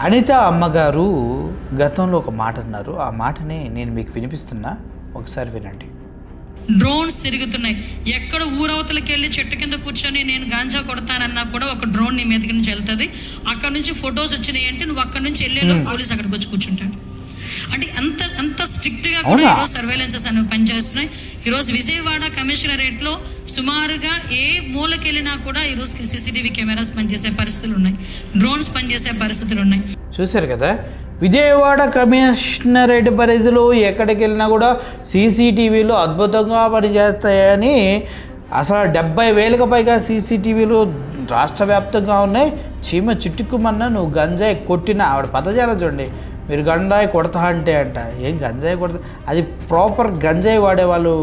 అనిత అమ్మగారు గతంలో ఒక మాట అన్నారు. ఆ మాటని నేను మీకు వినిపిస్తున్నా, ఒకసారి వినండి. డ్రోన్స్ తిరుగుతున్నాయి. ఎక్కడ ఊరవతలకి వెళ్ళి చెట్టు కింద కూర్చొని నేను గాంజా కొడతానన్నా కూడా ఒక డ్రోన్ నీ మీదకి నుంచి వెళ్తుంది. అక్కడ నుంచి ఫొటోస్ వచ్చినాయి అంటే నువ్వు అక్కడ నుంచి వెళ్ళేలో పోలీస్ అక్కడికి వచ్చి కూర్చుంటాడు. అంటే అంత స్ట్రిక్ట్ గా కూడా ఈరోజు సర్వేలెన్సెస్ అనేవి పనిచేస్తున్నాయి. ఈరోజు విజయవాడ కమిషనరేట్ లో సుమారుగా ఏ మూలకెళ్ళినా కూడా ఈరోజు సీసీటీవీ కెమెరాస్ పనిచేసే పరిస్థితులు ఉన్నాయి, డ్రోన్స్ పనిచేసే పరిస్థితులు ఉన్నాయి. చూశారు కదా, విజయవాడ కమిషనరేట్ పరిధిలో ఎక్కడికి వెళ్ళినా కూడా సీసీటీవీలు అద్భుతంగా పనిచేస్తాయని, అసలు 70,000కు పైగా సీసీటీవీలు రాష్ట్ర వ్యాప్తంగా ఉన్నాయి. చీమ చిట్టుకుమన్నా నువ్వు గంజాయి కొట్టిన ఆవిడ పదజాలం చూడండి. మీరు గంజాయి కొడతా అంటే అంట, ఏం గంజాయి కొడతా, అది ప్రాపర్ గంజాయి వాడేవాళ్ళు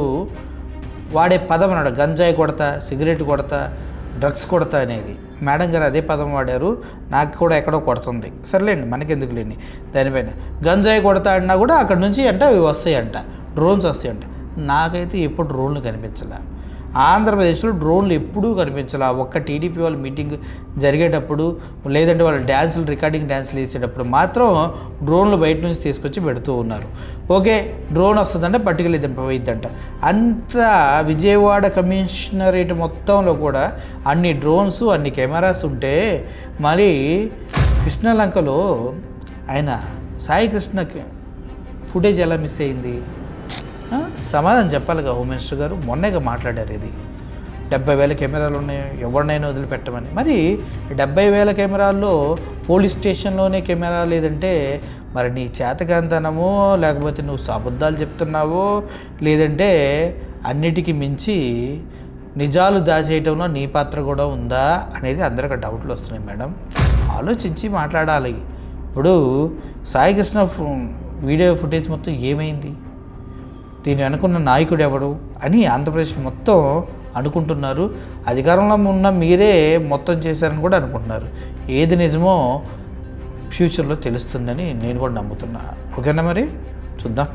వాడే పదం అన్నాడు. గంజాయి కొడతా, సిగరెట్ కొడతా, డ్రగ్స్ కొడతా అనేది. మేడం గారు అదే పదం వాడారు. నాకు కూడా ఎక్కడో కొడుతుంది. సర్లేండి, మనకెందుకు లేండి దానిపైన. గంజాయి కొడతా అన్నా కూడా అక్కడ నుంచి అంటే అవి వస్తాయంట, డ్రోన్స్ వస్తాయంట. నాకైతే ఎప్పుడు డ్రోన్లు కనిపించలే. ఆంధ్రప్రదేశ్లో డ్రోన్లు ఎప్పుడూ కనిపించాలి. ఒక్క టీడీపీ వాళ్ళ మీటింగ్ జరిగేటప్పుడు, లేదంటే వాళ్ళు డ్యాన్సులు, రికార్డింగ్ డ్యాన్సులు వేసేటప్పుడు మాత్రం డ్రోన్లు బయట నుంచి తీసుకొచ్చి పెడుతూ ఉన్నారు. ఓకే, డ్రోన్ వస్తుందంటే పట్టుకెళ్ళి పోయిద్దంట. అంత విజయవాడ కమిషనరేట్ మొత్తంలో కూడా అన్ని డ్రోన్స్, అన్ని కెమెరాస్ ఉంటే మరి కృష్ణలంకలో ఆయన సాయి కృష్ణకి ఫుటేజ్ ఎలా మిస్ అయింది? సమాధానం చెప్పాలిగా హోమ్ మినిస్టర్ గారు. మొన్నేగా మాట్లాడారు, ఇది 70,000 కెమెరాలు ఉన్నాయి, ఎవరినైనా వదిలిపెట్టమని. మరి 70,000 కెమెరాల్లో పోలీస్ స్టేషన్లోనే కెమెరా లేదంటే మరి నీ చేతకాంతనమో, లేకపోతే నువ్వు అబద్ధాలు చెప్తున్నావో, లేదంటే అన్నిటికీ మించి నిజాలు దాచేయటంలో నీ పాత్ర కూడా ఉందా అనేది అందరికీ డౌట్లు వస్తున్నాయి. మేడం, ఆలోచించి మాట్లాడాలి. ఇప్పుడు సాయి కృష్ణ వీడియో ఫుటేజ్ మొత్తం ఏమైంది, దీని అనుకున్న నాయకుడు ఎవడు అని ఆంధ్రప్రదేశ్ మొత్తం అనుకుంటున్నారు. అధికారంలో ఉన్న మీరే మొత్తం చేశారని కూడా అనుకుంటున్నారు. ఏది నిజమో ఫ్యూచర్లో తెలుస్తుందని నేను కూడా నమ్ముతున్నా. ఓకేనా, మరి చూద్దాం.